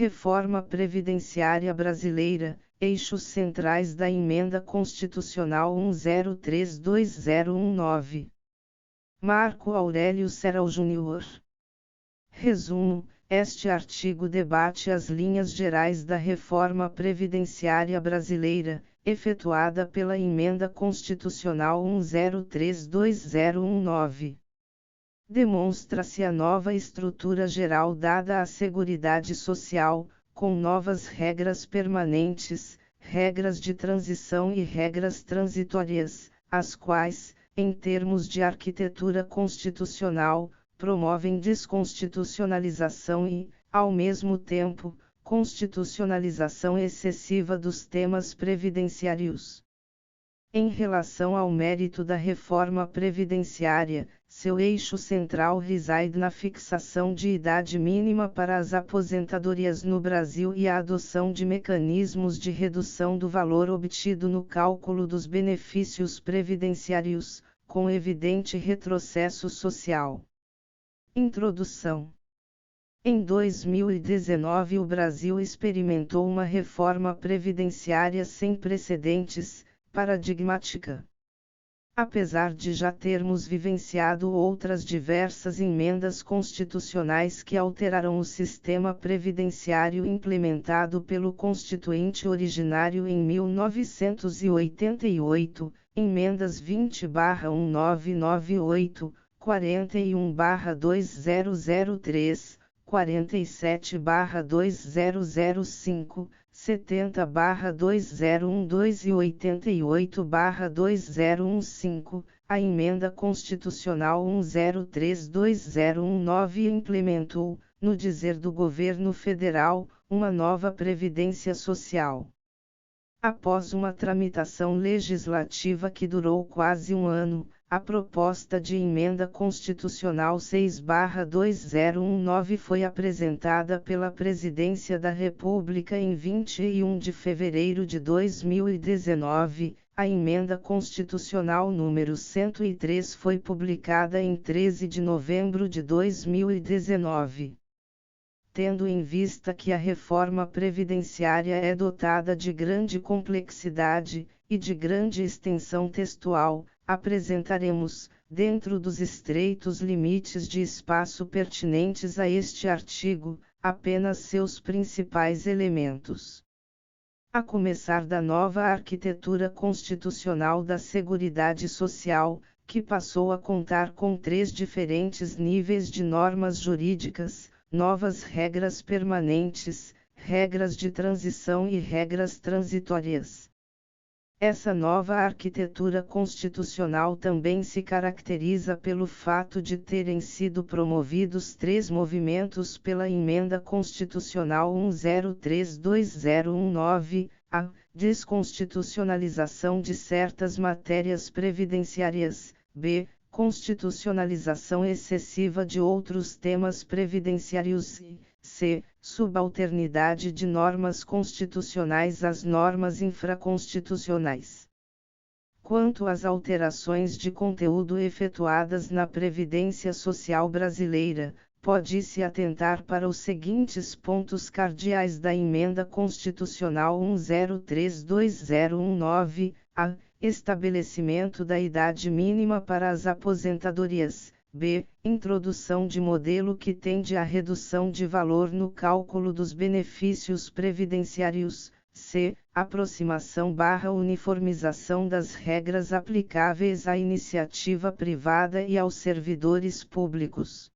Reforma Previdenciária Brasileira, eixos centrais da Emenda Constitucional 1032019. Marco Aurélio Serral Júnior. Resumo: este artigo debate as linhas gerais da reforma previdenciária brasileira, efetuada pela Emenda Constitucional 1032019. Demonstra-se a nova estrutura geral dada à Seguridade Social, com novas regras permanentes, regras de transição e regras transitórias, as quais, em termos de arquitetura constitucional, promovem desconstitucionalização e, ao mesmo tempo, constitucionalização excessiva dos temas previdenciários. Em relação ao mérito da reforma previdenciária, seu eixo central reside na fixação de idade mínima para as aposentadorias no Brasil e a adoção de mecanismos de redução do valor obtido no cálculo dos benefícios previdenciários, com evidente retrocesso social. Introdução. Em 2019 o Brasil experimentou uma reforma previdenciária sem precedentes, paradigmática. Apesar de já termos vivenciado outras diversas emendas constitucionais que alteraram o sistema previdenciário implementado pelo Constituinte originário em 1988, emendas 20/1998, 41/2003, 47/2005, 70/2012 e 88/2015, a Emenda Constitucional 1032019 implementou, no dizer do governo federal, uma nova Previdência Social. Após uma tramitação legislativa que durou quase um ano, a proposta de Emenda Constitucional 6/2019 foi apresentada pela Presidência da República em 21 de fevereiro de 2019, a Emenda Constitucional número 103 foi publicada em 13 de novembro de 2019. Tendo em vista que a reforma previdenciária é dotada de grande complexidade, e de grande extensão textual, apresentaremos, dentro dos estreitos limites de espaço pertinentes a este artigo, apenas seus principais elementos. A começar da nova arquitetura constitucional da Seguridade Social, que passou a contar com 3 diferentes níveis de normas jurídicas, novas regras permanentes, regras de transição e regras transitórias. Essa nova arquitetura constitucional também se caracteriza pelo fato de terem sido promovidos 3 movimentos pela Emenda Constitucional 1032019, a desconstitucionalização de certas matérias previdenciárias, b. constitucionalização excessiva de outros temas previdenciários e, c. subalternidade de normas constitucionais às normas infraconstitucionais. Quanto às alterações de conteúdo efetuadas na Previdência Social brasileira, pode-se atentar para os seguintes pontos cardeais da Emenda Constitucional 1032019, a. Estabelecimento da idade mínima para as aposentadorias, b. Introdução de modelo que tende à redução de valor no cálculo dos benefícios previdenciários, c. Aproximação/uniformização das regras aplicáveis à iniciativa privada e aos servidores públicos.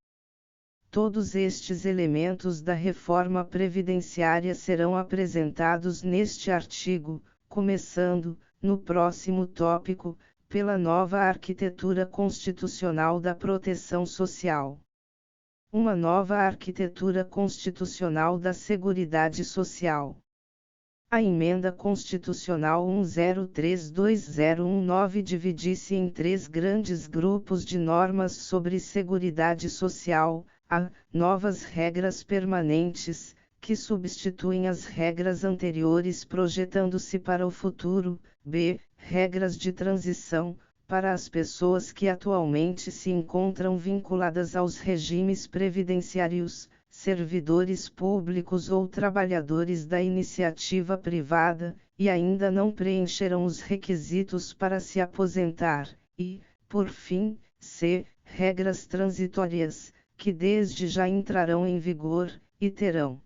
Todos estes elementos da reforma previdenciária serão apresentados neste artigo, começando, no próximo tópico, pela nova arquitetura constitucional da proteção social. Uma nova arquitetura constitucional da Seguridade Social. A Emenda Constitucional 1032019 divide-se em 3 grandes grupos de normas sobre Seguridade Social, a. Novas regras permanentes, que substituem as regras anteriores projetando-se para o futuro, b. Regras de transição, para as pessoas que atualmente se encontram vinculadas aos regimes previdenciários, servidores públicos ou trabalhadores da iniciativa privada, e ainda não preencheram os requisitos para se aposentar, e, por fim, c. regras transitórias, que desde já entrarão em vigor, e terão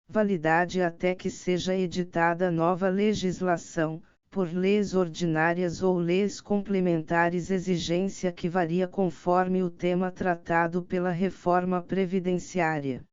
validade até que seja editada nova legislação, por leis ordinárias ou leis complementares, exigência que varia conforme o tema tratado pela reforma previdenciária.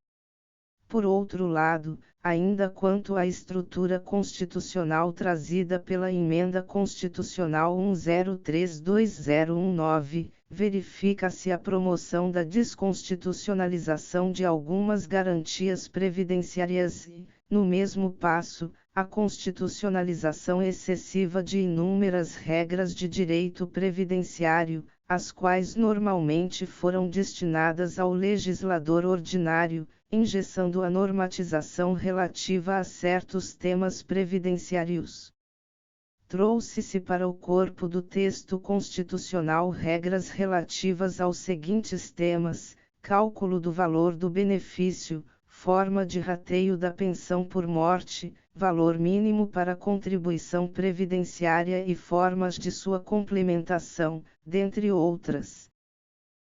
Por outro lado, ainda quanto à estrutura constitucional trazida pela Emenda Constitucional 103219, verifica-se a promoção da desconstitucionalização de algumas garantias previdenciárias e, no mesmo passo, a constitucionalização excessiva de inúmeras regras de direito previdenciário, as quais normalmente foram destinadas ao legislador ordinário, engessando a normatização relativa a certos temas previdenciários. Trouxe-se para o corpo do texto constitucional regras relativas aos seguintes temas: cálculo do valor do benefício, forma de rateio da pensão por morte, valor mínimo para contribuição previdenciária e formas de sua complementação, dentre outras.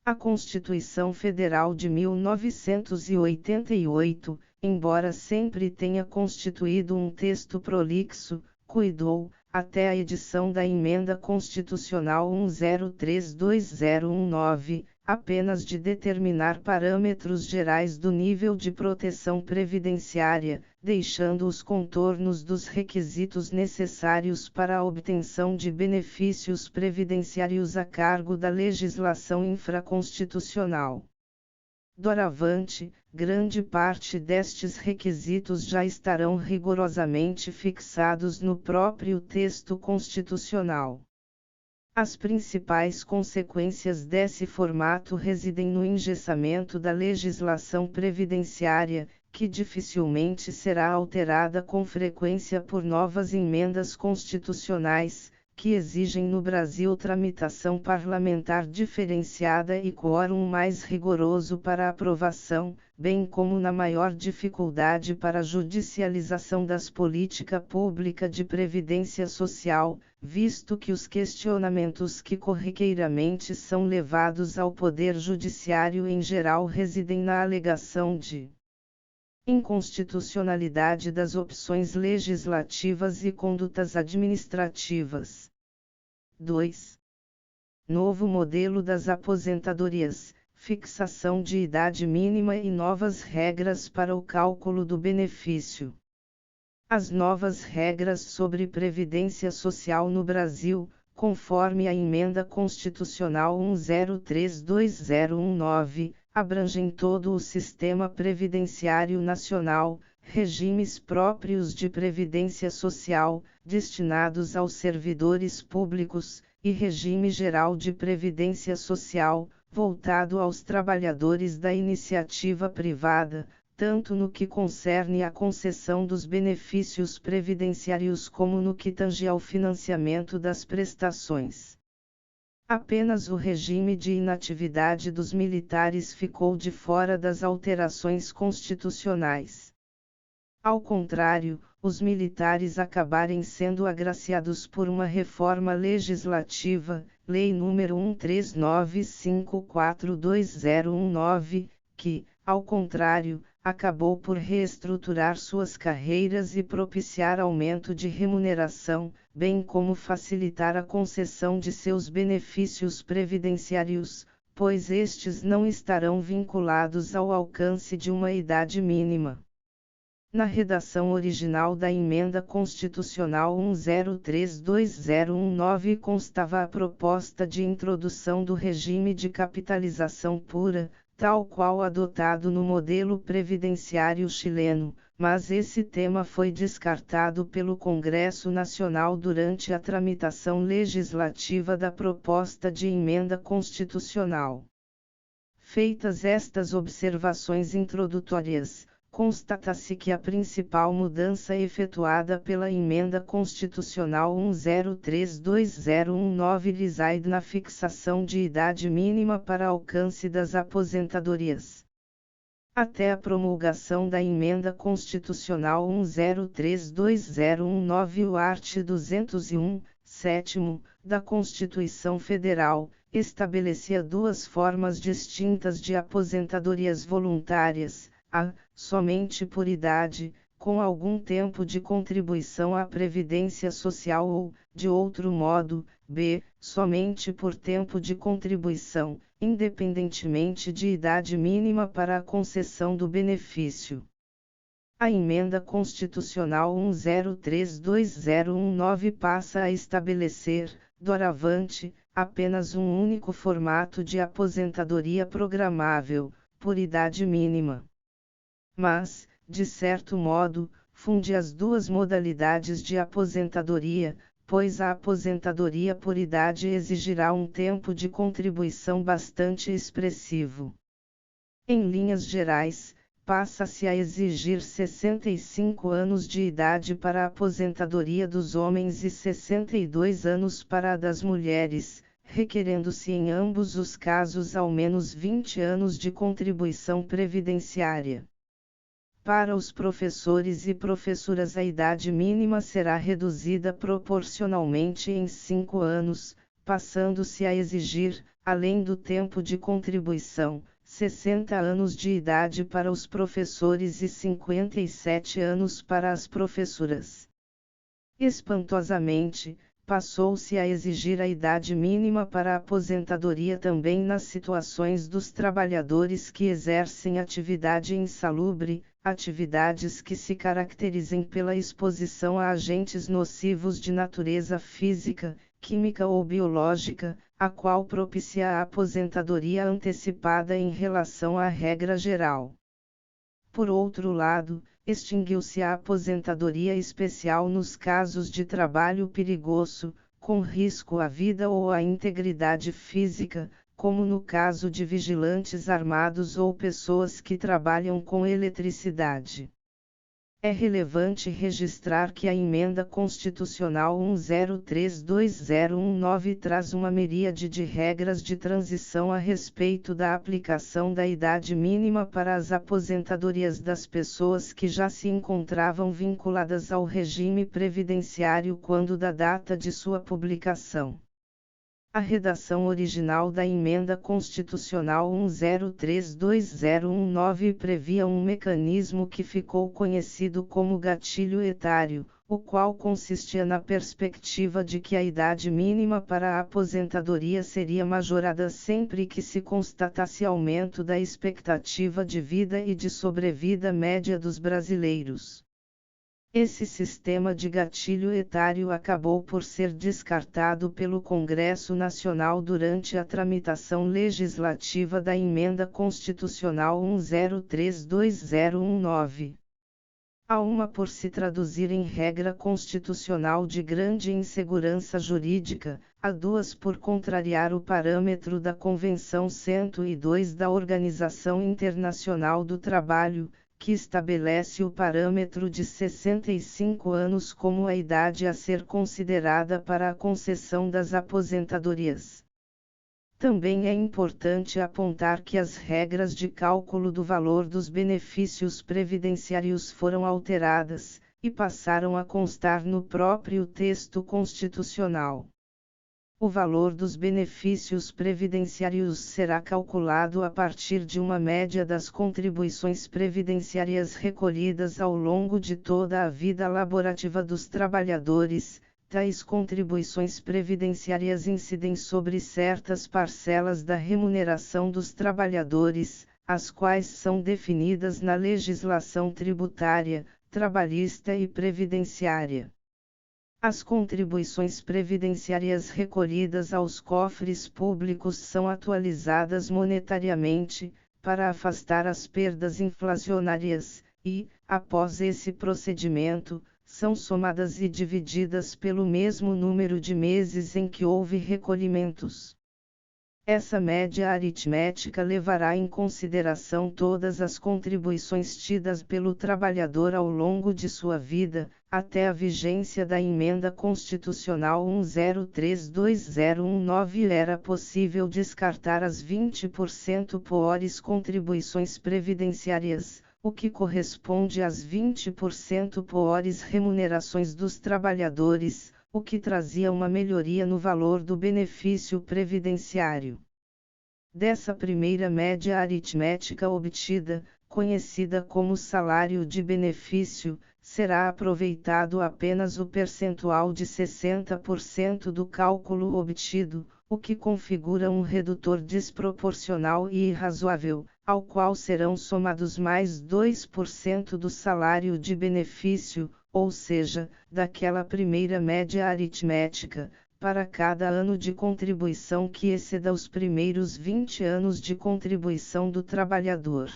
A Constituição Federal de 1988, embora sempre tenha constituído um texto prolixo, cuidou, até a edição da Emenda Constitucional 103219, apenas de determinar parâmetros gerais do nível de proteção previdenciária, deixando os contornos dos requisitos necessários para a obtenção de benefícios previdenciários a cargo da legislação infraconstitucional. Doravante, grande parte destes requisitos já estarão rigorosamente fixados no próprio texto constitucional. As principais consequências desse formato residem no engessamento da legislação previdenciária, que dificilmente será alterada com frequência por novas emendas constitucionais, que exigem no Brasil tramitação parlamentar diferenciada e quórum mais rigoroso para aprovação, bem como na maior dificuldade para a judicialização das políticas públicas de previdência social, visto que os questionamentos que corriqueiramente são levados ao Poder Judiciário em geral residem na alegação de inconstitucionalidade das opções legislativas e condutas administrativas. 2. Novo modelo das aposentadorias, fixação de idade mínima e novas regras para o cálculo do benefício. As novas regras sobre previdência social no Brasil, conforme a Emenda Constitucional 103219, abrangem todo o sistema previdenciário nacional, regimes próprios de previdência social, destinados aos servidores públicos, e regime geral de previdência social, voltado aos trabalhadores da iniciativa privada, tanto no que concerne à concessão dos benefícios previdenciários como no que tange ao financiamento das prestações. Apenas o regime de inatividade dos militares ficou de fora das alterações constitucionais. Ao contrário, os militares acabarem sendo agraciados por uma reforma legislativa, Lei nº 13954219, que, ao contrário, acabou por reestruturar suas carreiras e propiciar aumento de remuneração, bem como facilitar a concessão de seus benefícios previdenciários, pois estes não estarão vinculados ao alcance de uma idade mínima. Na redação original da Emenda Constitucional 103219 constava a proposta de introdução do regime de capitalização pura, tal qual adotado no modelo previdenciário chileno, mas esse tema foi descartado pelo Congresso Nacional durante a tramitação legislativa da proposta de emenda constitucional. Feitas estas observações introdutórias, constata-se que a principal mudança efetuada pela Emenda Constitucional 103219 reside na fixação de idade mínima para alcance das aposentadorias. Até a promulgação da Emenda Constitucional 1032019 o art. 201, 7º, da Constituição Federal, estabelecia duas formas distintas de aposentadorias voluntárias: a, somente por idade, com algum tempo de contribuição à Previdência Social ou, de outro modo, b, somente por tempo de contribuição, independentemente de idade mínima para a concessão do benefício. A Emenda Constitucional 1032019 passa a estabelecer, doravante, apenas um único formato de aposentadoria programável, por idade mínima. Mas, de certo modo, funde as duas modalidades de aposentadoria, pois a aposentadoria por idade exigirá um tempo de contribuição bastante expressivo. Em linhas gerais, passa-se a exigir 65 anos de idade para a aposentadoria dos homens e 62 anos para a das mulheres, requerendo-se em ambos os casos ao menos 20 anos de contribuição previdenciária. Para os professores e professoras a idade mínima será reduzida proporcionalmente em 5 anos, passando-se a exigir, além do tempo de contribuição, 60 anos de idade para os professores e 57 anos para as professoras. Espantosamente, passou-se a exigir a idade mínima para a aposentadoria também nas situações dos trabalhadores que exercem atividade insalubre, atividades que se caracterizem pela exposição a agentes nocivos de natureza física, química ou biológica, a qual propicia a aposentadoria antecipada em relação à regra geral. Por outro lado, extinguiu-se a aposentadoria especial nos casos de trabalho perigoso, com risco à vida ou à integridade física, como no caso de vigilantes armados ou pessoas que trabalham com eletricidade. É relevante registrar que a Emenda Constitucional 1032019 traz uma miríade de regras de transição a respeito da aplicação da idade mínima para as aposentadorias das pessoas que já se encontravam vinculadas ao regime previdenciário quando da data de sua publicação. A redação original da Emenda Constitucional 1032019 previa um mecanismo que ficou conhecido como gatilho etário, o qual consistia na perspectiva de que a idade mínima para a aposentadoria seria majorada sempre que se constatasse aumento da expectativa de vida e de sobrevida média dos brasileiros. Esse sistema de gatilho etário acabou por ser descartado pelo Congresso Nacional durante a tramitação legislativa da Emenda Constitucional 1032019. A uma por se traduzir em regra constitucional de grande insegurança jurídica, a duas por contrariar o parâmetro da Convenção 102 da Organização Internacional do Trabalho, que estabelece o parâmetro de 65 anos como a idade a ser considerada para a concessão das aposentadorias. Também é importante apontar que as regras de cálculo do valor dos benefícios previdenciários foram alteradas, e passaram a constar no próprio texto constitucional. O valor dos benefícios previdenciários será calculado a partir de uma média das contribuições previdenciárias recolhidas ao longo de toda a vida laborativa dos trabalhadores. Tais contribuições previdenciárias incidem sobre certas parcelas da remuneração dos trabalhadores, as quais são definidas na legislação tributária, trabalhista e previdenciária. As contribuições previdenciárias recolhidas aos cofres públicos são atualizadas monetariamente, para afastar as perdas inflacionárias, e, após esse procedimento, são somadas e divididas pelo mesmo número de meses em que houve recolhimentos. Essa média aritmética levará em consideração todas as contribuições tidas pelo trabalhador ao longo de sua vida, até a vigência da Emenda Constitucional 103/2019. Era possível descartar as 20% poores contribuições previdenciárias, o que corresponde às 20% poores remunerações dos trabalhadores, o que trazia uma melhoria no valor do benefício previdenciário. Dessa primeira média aritmética obtida, conhecida como salário de benefício, será aproveitado apenas o percentual de 60% do cálculo obtido, o que configura um redutor desproporcional e irrazoável, ao qual serão somados mais 2% do salário de benefício, ou seja, daquela primeira média aritmética, para cada ano de contribuição que exceda os primeiros 20 anos de contribuição do trabalhador.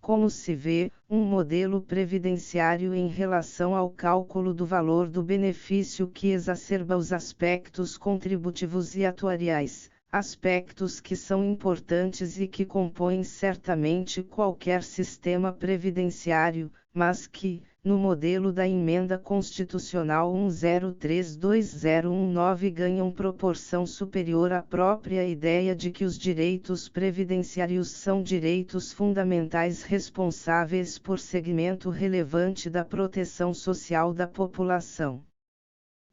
Como se vê, um modelo previdenciário em relação ao cálculo do valor do benefício que exacerba os aspectos contributivos e atuariais, aspectos que são importantes e que compõem certamente qualquer sistema previdenciário, mas que, no modelo da Emenda Constitucional 103/2019, ganham proporção superior à própria ideia de que os direitos previdenciários são direitos fundamentais responsáveis por segmento relevante da proteção social da população.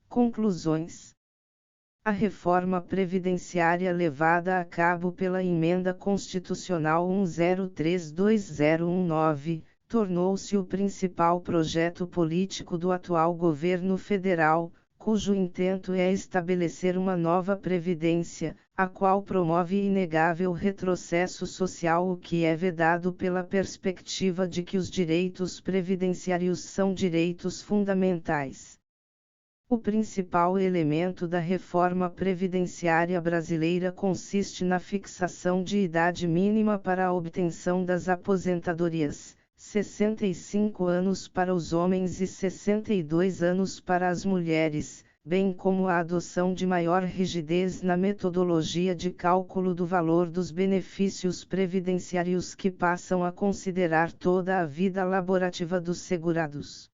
Conclusões. A reforma previdenciária levada a cabo pela Emenda Constitucional 103/2019, tornou-se o principal projeto político do atual governo federal, cujo intento é estabelecer uma nova previdência, a qual promove inegável retrocesso social, o que é vedado pela perspectiva de que os direitos previdenciários são direitos fundamentais. O principal elemento da reforma previdenciária brasileira consiste na fixação de idade mínima para a obtenção das aposentadorias, 65 anos para os homens e 62 anos para as mulheres, bem como a adoção de maior rigidez na metodologia de cálculo do valor dos benefícios previdenciários, que passam a considerar toda a vida laborativa dos segurados.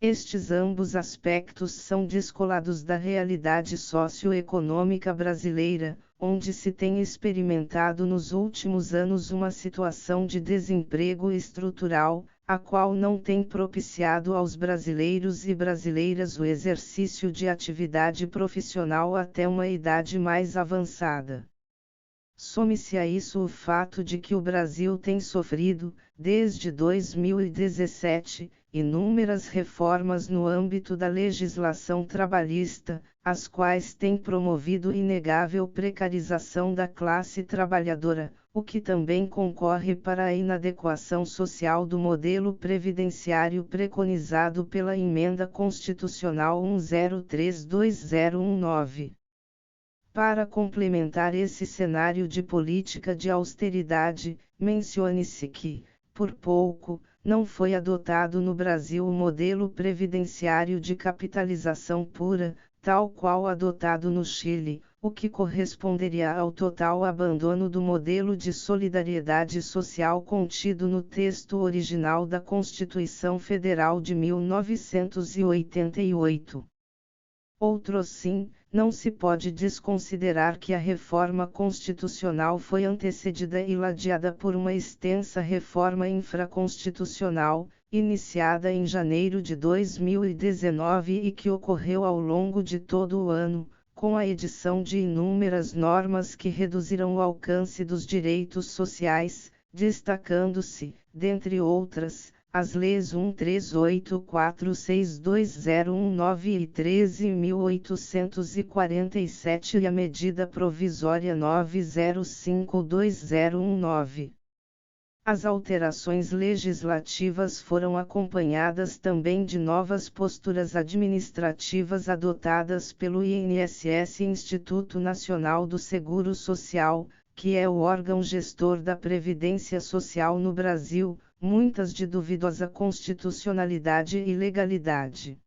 Estes ambos aspectos são descolados da realidade socioeconômica brasileira, onde se tem experimentado nos últimos anos uma situação de desemprego estrutural, a qual não tem propiciado aos brasileiros e brasileiras o exercício de atividade profissional até uma idade mais avançada. Some-se a isso o fato de que o Brasil tem sofrido, desde 2017, inúmeras reformas no âmbito da legislação trabalhista, as quais têm promovido inegável precarização da classe trabalhadora, o que também concorre para a inadequação social do modelo previdenciário preconizado pela Emenda Constitucional 103/2019. Para complementar esse cenário de política de austeridade, mencione-se que, por pouco, não foi adotado no Brasil o modelo previdenciário de capitalização pura, tal qual adotado no Chile, o que corresponderia ao total abandono do modelo de solidariedade social contido no texto original da Constituição Federal de 1988. Outrosim, não se pode desconsiderar que a reforma constitucional foi antecedida e ladeada por uma extensa reforma infraconstitucional, iniciada em janeiro de 2019 e que ocorreu ao longo de todo o ano, com a edição de inúmeras normas que reduziram o alcance dos direitos sociais, destacando-se, dentre outras, as leis 138462019 e 13.847 e a medida provisória 905219. As alterações legislativas foram acompanhadas também de novas posturas administrativas adotadas pelo INSS, Instituto Nacional do Seguro Social, que é o órgão gestor da Previdência Social no Brasil, muitas de duvidosa constitucionalidade e legalidade.